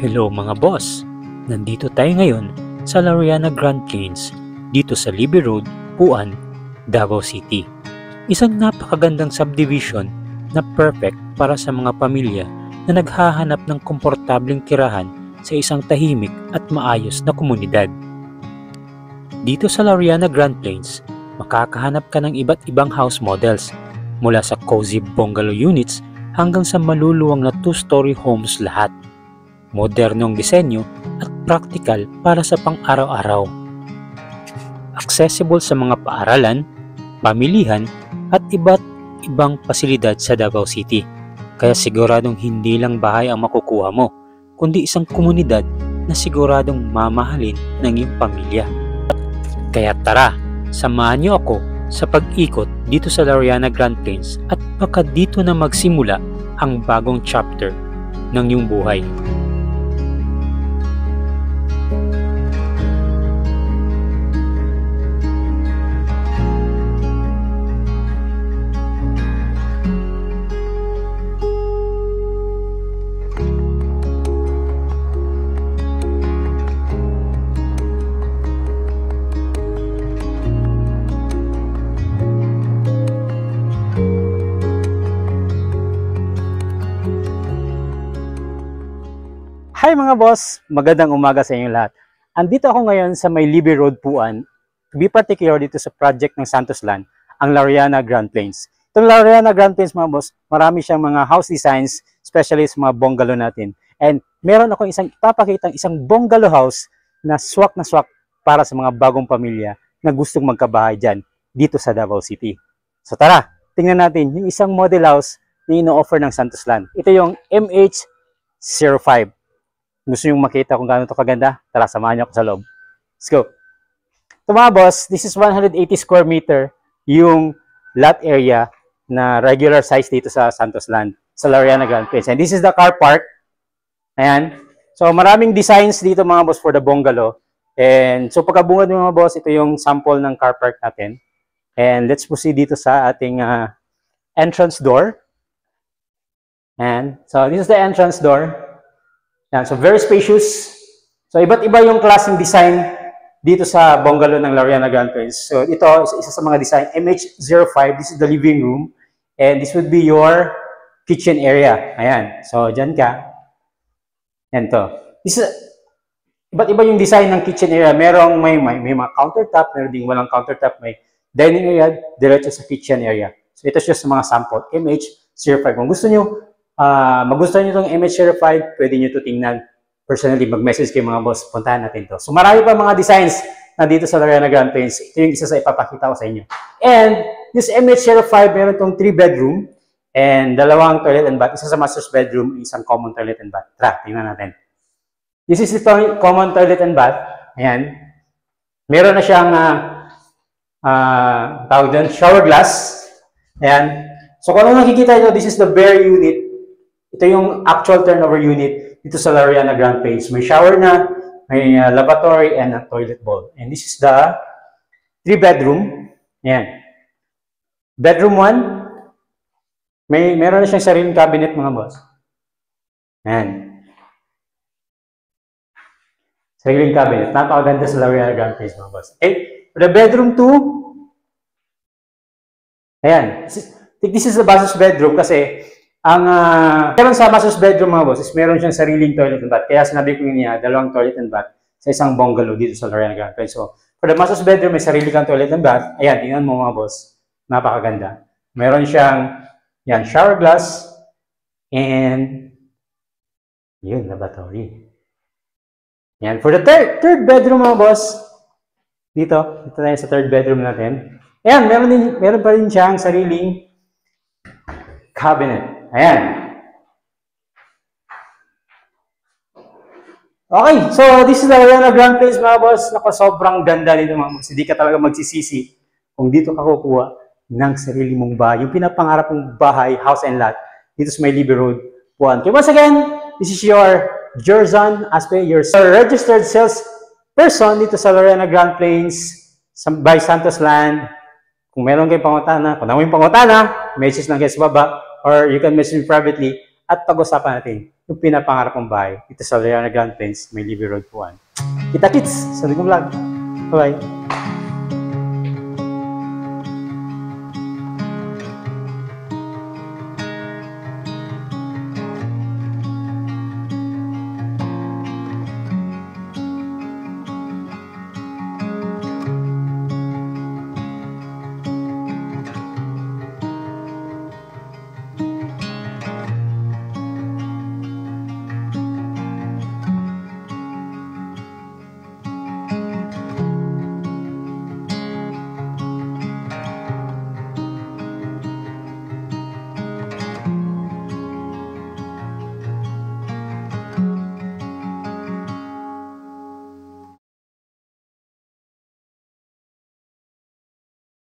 Hello mga boss! Nandito tayo ngayon sa Lariana Grand Plains dito sa Libby Road, Puan, Davao City. Isang napakagandang subdivision na perfect para sa mga pamilya na naghahanap ng komportableng tirahan sa isang tahimik at maayos na komunidad. Dito sa Lariana Grand Plains, makakahanap ka ng iba't ibang house models mula sa cozy bungalow units hanggang sa maluluwang na two-story homes lahat. Modernong disenyo at praktikal para sa pang-araw-araw. Accessible sa mga paaralan, pamilihan at iba't ibang pasilidad sa Davao City. Kaya siguradong hindi lang bahay ang makukuha mo, kundi isang komunidad na siguradong mamahalin ng iyong pamilya. Kaya tara, samahan niyo ako sa pag-ikot dito sa Lariana Grand Plains at baka dito na magsimula ang bagong chapter ng iyong buhay. Hi mga boss! Magandang umaga sa inyong lahat. Andito ako ngayon sa may Libby Road, Puan. To be particular dito sa project ng Santos Land, ang Lariana Grand Plains. Itong Lariana Grand Plains mga boss, marami siyang mga house designs, especially sa mga bungalow natin. And meron ako ipapakitang isang bungalow house na swak para sa mga bagong pamilya na gustong magkabahay dyan dito sa Davao City. So tara, tingnan natin yung isang model house na ino-offer ng Santos Land. Ito yung MH05. Gusto nyo makita kung gaano ito kaganda? Tara, samahan nyo ako sa loob. Let's go. Ito mga boss, this is 180 square meter yung lot area na regular size dito sa Santos Land, sa Lariana Grand Plains. And this is the car park. Ayan. So maraming designs dito mga boss for the bungalow. And so pagkabungad mo mga boss, ito yung sample ng car park natin. And let's proceed dito sa ating entrance door. And so this is the entrance door. Yan, so very spacious. So iba't iba yung klaseng design dito sa bungalow ng Lariana Grand Plains. So ito isa sa mga design, MH05, this is the living room. And this would be your kitchen area. Ayan. So dyan ka. Yan to. Iba't iba yung design ng kitchen area. Merong may mga countertop, meron ding walang countertop, may dining area, diretso sa kitchen area. So ito siya sa mga sample, MH05. Kung gusto nyo, magustuhan nyo itong MH05, pwede nyo ito tingnan. Personally, mag-message kayo mga boss, puntahan natin to. So marami pa mga designs na dito sa Lariana Grand Plains. Ito yung isa sa ipapakita ko sa inyo. And this MH05, meron itong 3-bedroom and dalawang toilet and bath. Isa sa master's bedroom, isang common toilet and bath. Tara, tingnan natin. This is the common toilet and bath. Ayan. Meron na siyang tawag doon, shower glass. Ayan. So kung ano nakikita nyo, this is the bare unit. Ito yung actual turnover unit dito sa Lariana Grand Plains. May shower na, may lavatory, and a toilet bowl. And this is the 3-bedroom. Ayan. Bedroom 1, meron na siyang sariling cabinet mga boss. Ayan. Sariling cabinet. Napakaganda sa Lariana Grand Plains mga boss. Okay. For the bedroom 2, ayan. This is the master's bedroom kasi ang meron sa master's bedroom mga boss is meron siyang sariling toilet and bath. Kaya sinabi ko niya, dalawang toilet and bath sa isang bungalow dito sa Lariana Grand Plains. So, for the master's bedroom, may sarili kang toilet and bath. Ayan, tingnan mo mga boss. Napakaganda. Meron siyang, yan, shower glass and yun, lavatory. Yan, for the third bedroom mga boss, dito tayo sa third bedroom natin. Ayan, meron pa rin siyang sariling cabinet. Ayan. Okay, so this is the Lariana Grand Plains mga boss. Naku, sobrang ganda nito mga boss. Hindi ka talaga magsisisi kung dito ka kukuha ng sarili mong bahay. Yung pinapangarap mong bahay, house and lot, dito sa may Libby Road, Puan. Okay, once again, this is your Jorzan Aspe, your registered sales person dito sa Lariana Grand Plains by Santos Land. Kung meron kayong pangutana, kung naman yung pangutana, message lang kayo sa baba, or you can message me privately at pag-usapan natin yung pinapangarap kong bahay dito sa Lariana Grand Plains, may Libby Road Puan. Kita-kits sa Ligong Vlog. Bye-bye!